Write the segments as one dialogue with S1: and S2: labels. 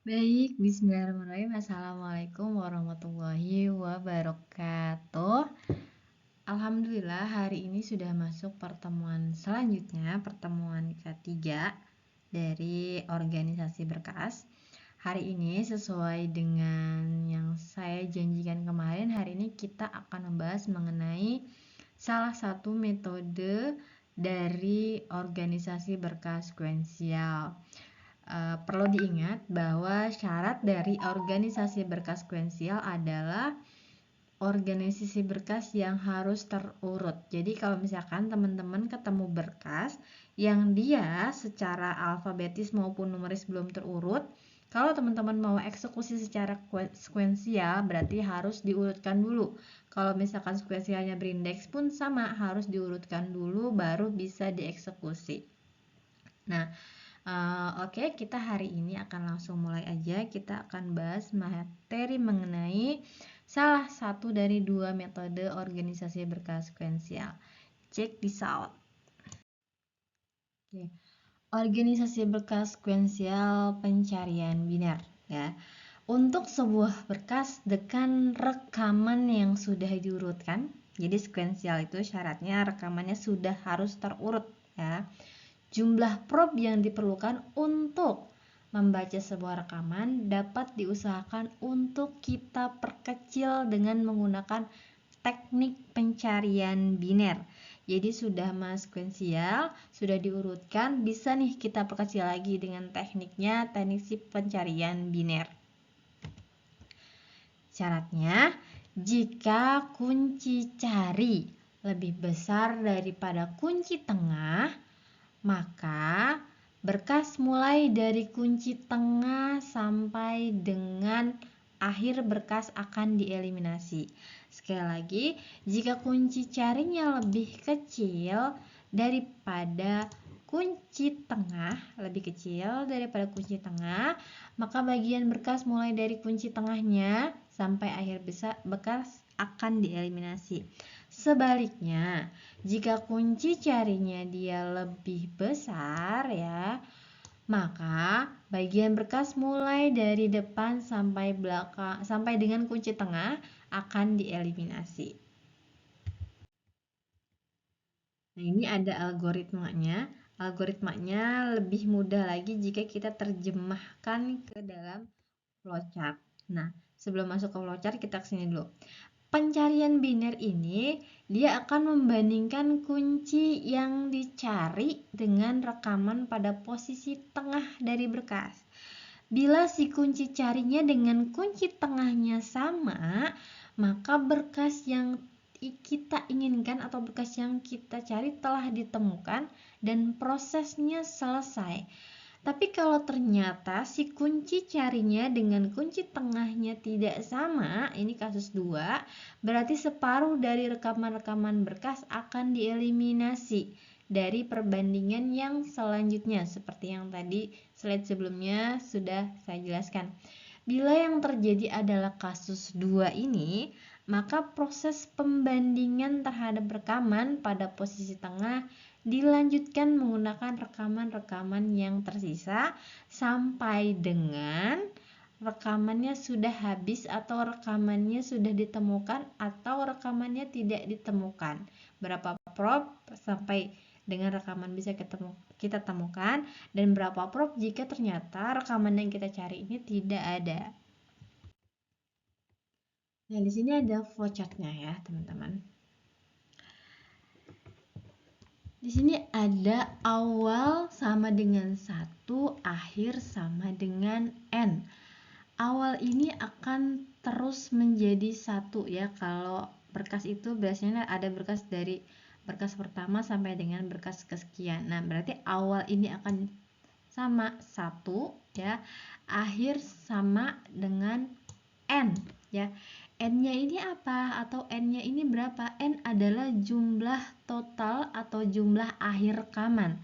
S1: Baik, bismillahirrahmanirrahim. Assalamualaikum warahmatullahi wabarakatuh. Alhamdulillah hari ini sudah masuk pertemuan selanjutnya, pertemuan ketiga dari organisasi berkas. Hari ini sesuai dengan yang saya janjikan kemarin, hari ini kita akan membahas mengenai salah satu metode dari organisasi berkas sekuensial. Perlu diingat bahwa syarat dari organisasi berkas sekuensial adalah organisasi berkas yang harus terurut. Jadi kalau misalkan teman-teman ketemu berkas yang dia secara alfabetis maupun numeris belum terurut, kalau teman-teman mau eksekusi secara sekuensial berarti harus diurutkan dulu. Kalau misalkan sekuensialnya berindeks pun sama, harus diurutkan dulu baru bisa dieksekusi. Nah, oke, kita hari ini akan langsung mulai aja. Kita akan bahas materi mengenai salah satu dari dua metode organisasi berkas sekuensial. Check this out. Oke. Organisasi berkas sekuensial pencarian biner ya. Untuk sebuah berkas dengan rekaman yang sudah diurutkan. Jadi sekuensial itu syaratnya rekamannya sudah harus terurut ya. Jumlah prop yang diperlukan untuk membaca sebuah rekaman dapat diusahakan untuk kita perkecil dengan menggunakan teknik pencarian biner. Jadi sudah sekuensial, sudah diurutkan, bisa nih kita perkecil lagi dengan tekniknya, teknik pencarian biner. Syaratnya, jika kunci cari lebih besar daripada kunci tengah, maka berkas mulai dari kunci tengah sampai dengan akhir berkas akan dieliminasi. Sekali lagi, jika kunci carinya lebih kecil daripada kunci tengah, maka bagian berkas mulai dari kunci tengahnya sampai akhir berkas akan dieliminasi. Sebaliknya, jika kunci carinya dia lebih besar ya, maka bagian berkas mulai dari depan sampai belakang sampai dengan kunci tengah akan dieliminasi. Nah, ini ada algoritmanya. Algoritmanya lebih mudah lagi jika kita terjemahkan ke dalam flowchart. Nah, sebelum masuk ke flowchart kita kesini dulu. Pencarian biner ini dia akan membandingkan kunci yang dicari dengan rekaman pada posisi tengah dari berkas. Bila si kunci carinya dengan kunci tengahnya sama, maka berkas yang kita inginkan atau berkas yang kita cari telah ditemukan dan prosesnya selesai. Tapi kalau ternyata si kunci carinya dengan kunci tengahnya tidak sama, ini kasus 2, berarti separuh dari rekaman-rekaman berkas akan dieliminasi dari perbandingan yang selanjutnya, seperti yang tadi slide sebelumnya sudah saya jelaskan. Bila yang terjadi adalah kasus 2 ini, maka proses pembandingan terhadap rekaman pada posisi tengah dilanjutkan menggunakan rekaman-rekaman yang tersisa sampai dengan rekamannya sudah habis atau rekamannya sudah ditemukan atau rekamannya tidak ditemukan. Berapa prop sampai dengan rekaman bisa kita temukan dan berapa prop jika ternyata rekaman yang kita cari ini tidak ada. Nah, di sini ada flowchartnya ya, teman-teman. Di sini ada awal sama dengan 1, akhir sama dengan N. Awal ini akan terus menjadi 1 ya, kalau berkas itu biasanya ada berkas dari berkas pertama sampai dengan berkas kesekian. Nah, berarti awal ini akan sama 1 ya, akhir sama dengan N ya. N-nya ini apa atau N-nya ini berapa? N adalah jumlah total atau jumlah akhir rekaman.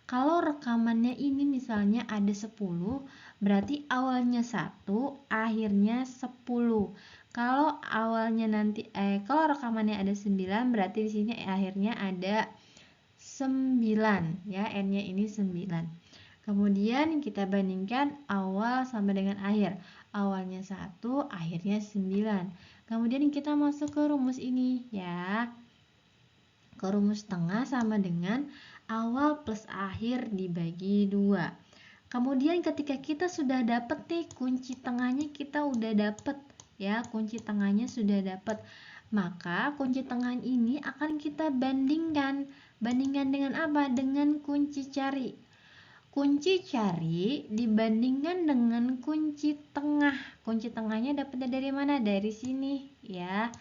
S1: Kalau rekamannya ini misalnya ada 10, berarti awalnya 1, akhirnya 10. Kalau awalnya nanti kalau rekamannya ada 9, berarti di sini akhirnya ada 9 ya, N-nya ini 9. Kemudian kita bandingkan awal sama dengan akhir. Awalnya 1, akhirnya 9. Kemudian kita masuk ke rumus ini ya. Ke rumus tengah sama dengan awal plus akhir dibagi 2. Kemudian ketika kita sudah dapat nih kunci tengahnya, kita udah dapat ya, kunci tengahnya sudah dapat. Maka kunci tengah ini akan kita bandingkan. Bandingkan dengan apa? Dengan kunci cari. Kunci cari dibandingkan dengan kunci tengah. Kunci tengahnya dapatnya dari mana? Dari sini ya.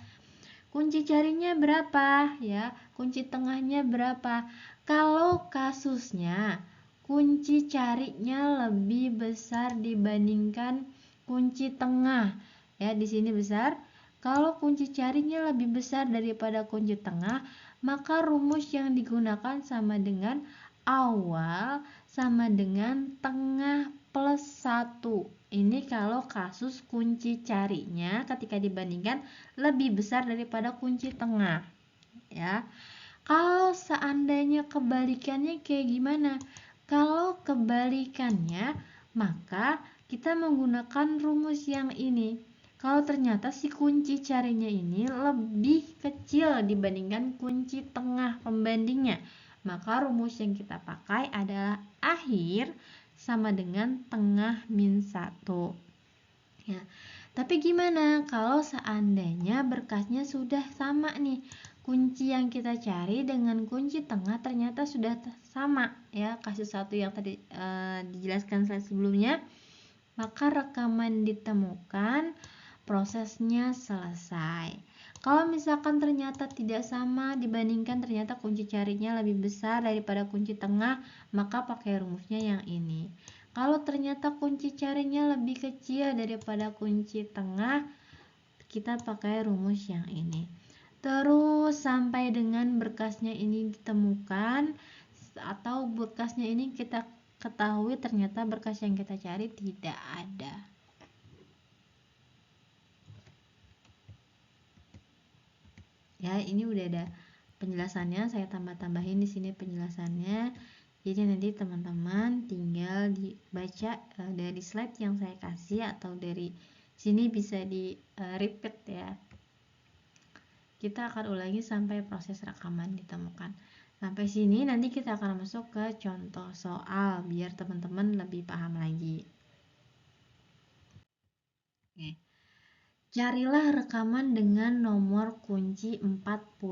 S1: Kunci carinya berapa ya? Kunci tengahnya berapa? Kalau kasusnya kunci carinya lebih besar dibandingkan kunci tengah. Ya, di sini besar. Kalau kunci carinya lebih besar daripada kunci tengah, maka rumus yang digunakan sama dengan awal sama dengan tengah plus 1. Ini kalau kasus kunci carinya ketika dibandingkan lebih besar daripada kunci tengah ya. Kalau seandainya kebalikannya kayak gimana? Kalau kebalikannya, maka kita menggunakan rumus yang ini. Kalau ternyata si kunci carinya ini lebih kecil dibandingkan kunci tengah pembandingnya, maka rumus yang kita pakai adalah akhir sama dengan tengah min 1 ya. Tapi gimana kalau seandainya berkasnya sudah sama nih, kunci yang kita cari dengan kunci tengah ternyata sudah sama ya, kasus 1 yang tadi dijelaskan slide sebelumnya, maka rekaman ditemukan, prosesnya selesai. Kalau misalkan ternyata tidak sama dibandingkan ternyata kunci carinya lebih besar daripada kunci tengah, maka pakai rumusnya yang ini. Kalau ternyata kunci carinya lebih kecil daripada kunci tengah, kita pakai rumus yang ini. Terus sampai dengan berkasnya ini ditemukan atau berkasnya ini kita ketahui ternyata berkas yang kita cari tidak ada. Ya, ini udah ada penjelasannya, saya tambah-tambahin di sini penjelasannya. Jadi nanti teman-teman tinggal dibaca dari slide yang saya kasih atau dari sini bisa di repeat ya. Kita akan ulangi sampai proses rekaman ditemukan. Sampai sini nanti kita akan masuk ke contoh soal biar teman-teman lebih paham lagi. Oke. Carilah rekaman dengan nomor kunci 49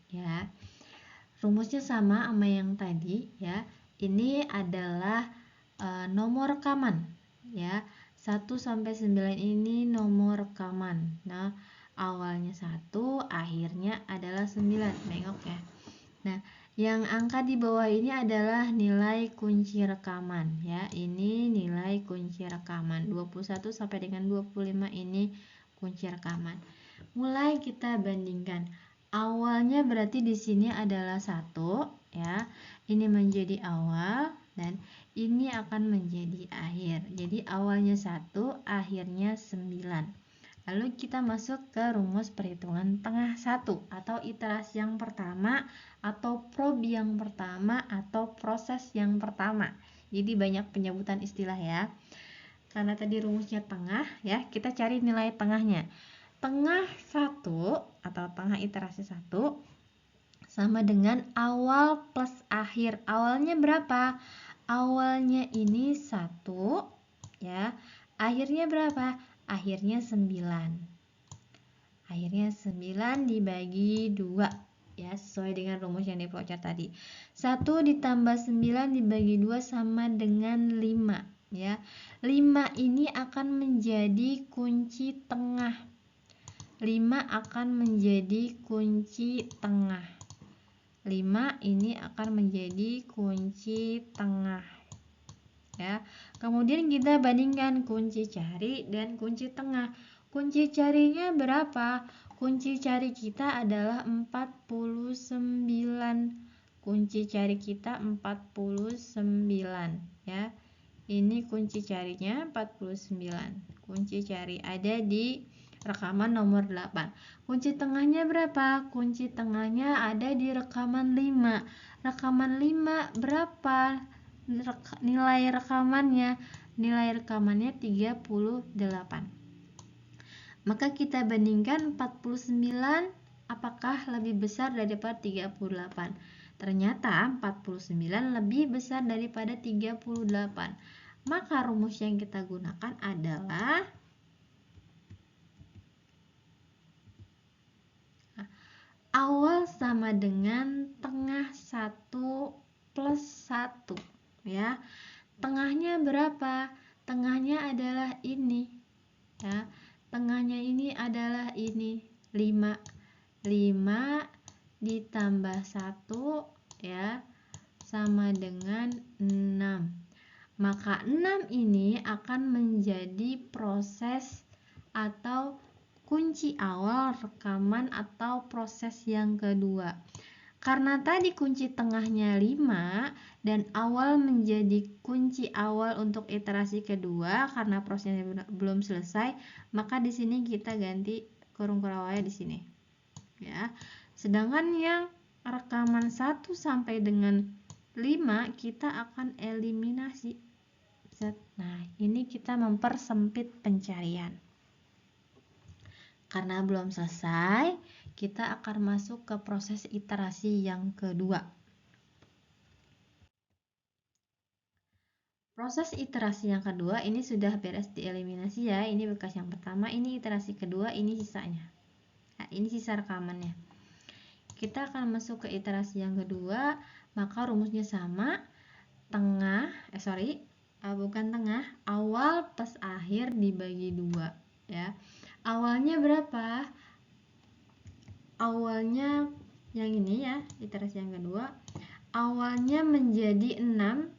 S1: ya. Rumusnya sama yang tadi ya. Ini adalah nomor rekaman ya. 1 sampai 9 ini nomor rekaman. Nah, awalnya 1, akhirnya adalah 9. Nengok ya. Nah, yang angka di bawah ini adalah nilai kunci rekaman ya. Ini nilai kunci rekaman. 21 sampai dengan 25 ini kunci rekaman. Mulai kita bandingkan. Awalnya berarti di sini adalah 1 ya. Ini menjadi awal dan ini akan menjadi akhir. Jadi awalnya 1, akhirnya 9. Lalu kita masuk ke rumus perhitungan tengah 1 atau iterasi yang pertama atau prob yang pertama atau proses yang pertama. Jadi banyak penyebutan istilah ya. Karena tadi rumusnya tengah ya, kita cari nilai tengahnya. Tengah 1 atau tengah iterasi 1 sama dengan awal plus akhir. Awalnya berapa? Awalnya ini 1 ya. Akhirnya berapa? Akhirnya 9. Akhirnya 9 dibagi 2 ya, sesuai dengan rumus yang di flowchart tadi. 1 ditambah 9 dibagi 2 sama dengan 5 ya. 5 ini akan menjadi kunci tengah. 5 akan menjadi kunci tengah. 5 ini akan menjadi kunci tengah ya. Kemudian kita bandingkan kunci cari dan kunci tengah. Kunci carinya berapa? Kunci cari kita adalah 49. Kunci cari kita 49 ya. Ini kunci carinya 49. Kunci cari ada di rekaman nomor 8. Kunci tengahnya berapa? Kunci tengahnya ada di rekaman 5. Rekaman 5 berapa? nilai rekamannya. Nilai rekamannya 38. Maka kita bandingkan 49 apakah lebih besar daripada 38. Ternyata 49 lebih besar daripada 38. Maka rumus yang kita gunakan adalah awal sama dengan tengah 1 plus 1 ya. Tengahnya berapa? Tengahnya adalah ini ya. Tengahnya ini adalah ini 5 ditambah 1 ya sama dengan 6. Maka 6 ini akan menjadi proses atau kunci awal rekaman atau proses yang kedua. Karena tadi kunci tengahnya 5 dan awal menjadi kunci awal untuk iterasi kedua karena prosesnya belum selesai, maka di sini kita ganti kurung awalnya di sini. Ya. Sedangkan yang rekaman 1 sampai dengan 5 kita akan eliminasi. Nah, ini kita mempersempit pencarian. Karena belum selesai, kita akan masuk ke proses iterasi yang kedua. Proses iterasi yang kedua ini sudah beres dieliminasi ya. Ini bekas yang pertama, ini iterasi kedua, ini sisanya. Nah, ini sisa rekamannya. Kita akan masuk ke iterasi yang kedua, maka rumusnya sama. Bukan tengah, awal plus akhir dibagi 2 ya. Awalnya berapa? Awalnya yang ini ya, iterasi yang kedua. Awalnya menjadi 6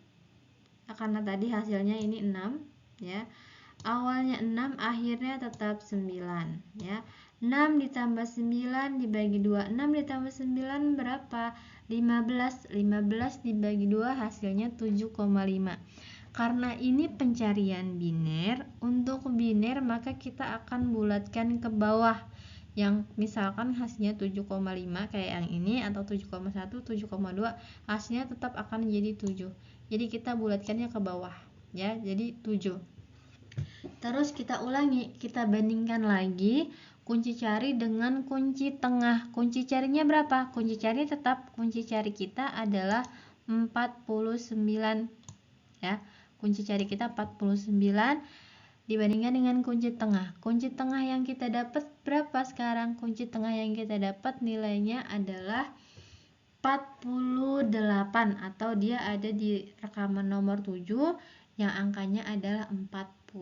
S1: karena tadi hasilnya ini 6 ya. Awalnya 6, akhirnya tetap 9 ya. 6 ditambah 9 dibagi 2. 6 ditambah 9 berapa? 15. 15 dibagi 2 hasilnya 7,5. Karena ini pencarian biner, untuk biner maka kita akan bulatkan ke bawah. Yang misalkan hasilnya 7,5 kayak yang ini atau 7,1, 7,2 hasilnya tetap akan jadi 7. Jadi kita bulatkannya ke bawah ya, jadi 7. Terus kita ulangi, kita bandingkan lagi kunci cari dengan kunci tengah. Kunci carinya berapa? Kunci cari tetap kunci cari kita adalah 49 ya. Kunci cari kita 49 dibandingkan dengan kunci tengah. Kunci tengah yang kita dapat berapa sekarang? Kunci tengah yang kita dapat nilainya adalah 48 atau dia ada di rekaman nomor 7 yang angkanya adalah 48.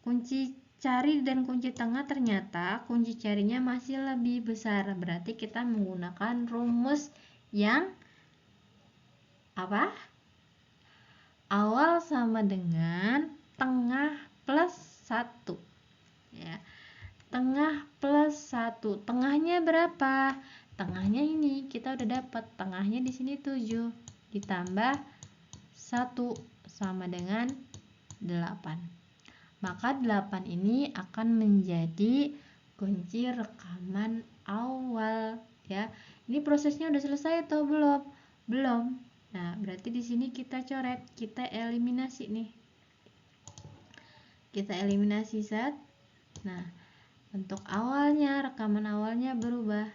S1: Kunci cari dan kunci tengah ternyata kunci carinya masih lebih besar. Berarti kita menggunakan rumus yang apa? Awal sama dengan tengah plus 1 ya. Tengah plus 1. Tengahnya berapa? Tengahnya ini kita udah dapat. Tengahnya di sini 7 ditambah 1 sama dengan 8. Maka 8 ini akan menjadi kunci rekaman awal ya. Ini prosesnya udah selesai atau belum? Belum. Nah, berarti di sini kita coret, kita eliminasi nih. Kita eliminasi set. Nah, bentuk awalnya, rekaman awalnya berubah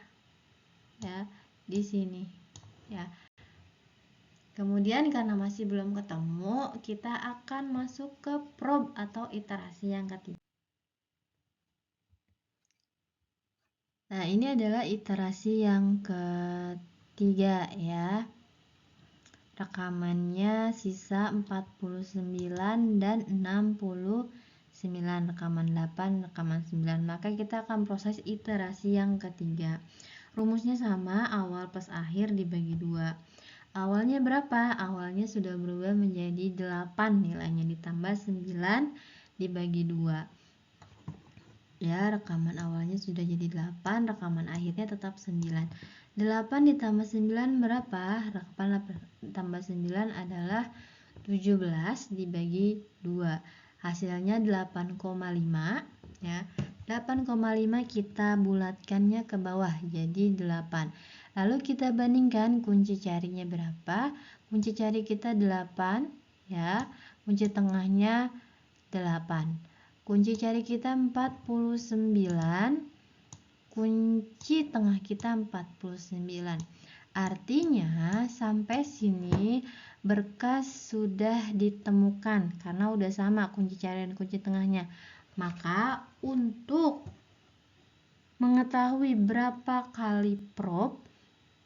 S1: ya di sini ya. Kemudian karena masih belum ketemu, kita akan masuk ke probe atau iterasi yang ketiga. Nah, ini adalah iterasi yang ketiga ya. Rekamannya sisa 49 dan 69, rekaman 8, rekaman 9. Maka kita akan proses iterasi yang ketiga. Rumusnya sama, awal plus akhir dibagi 2. Awalnya berapa? Awalnya sudah berubah menjadi 8 nilainya, ditambah 9 dibagi 2. Ya, rekaman awalnya sudah jadi 8, rekaman akhirnya tetap 9. 8 ditambah 9 berapa? Rekaman tambah 9 adalah 17 dibagi 2. Hasilnya 8,5 ya. 8,5 kita bulatkannya ke bawah jadi 8. Lalu kita bandingkan kunci carinya berapa? kunci cari kita 8 ya, kunci tengahnya 8. Kunci cari kita 49, kunci tengah kita 49. Artinya sampai sini berkas sudah ditemukan karena udah sama kunci cari dan kunci tengahnya. Maka untuk mengetahui berapa kali prop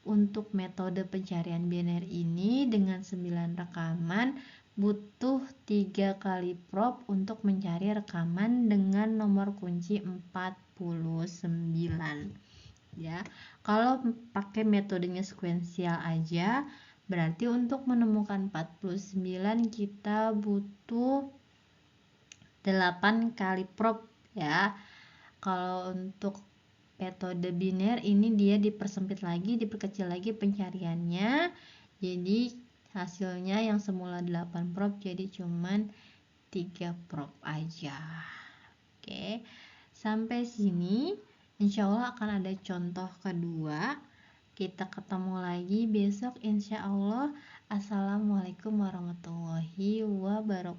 S1: untuk metode pencarian biner ini dengan 9 rekaman butuh 3 kali prop untuk mencari rekaman dengan nomor kunci 49 ya. Kalau pakai metodenya sekuensial aja berarti untuk menemukan 49 kita butuh 8 kali prop ya. Kalau untuk metode biner ini dia dipersempit lagi, diperkecil lagi pencariannya. Jadi hasilnya yang semula 8 prop jadi cuman 3 prop aja. Oke. Sampai sini insya Allah akan ada contoh kedua. Kita ketemu lagi besok insya Allah. Assalamualaikum warahmatullahi wabarakatuh.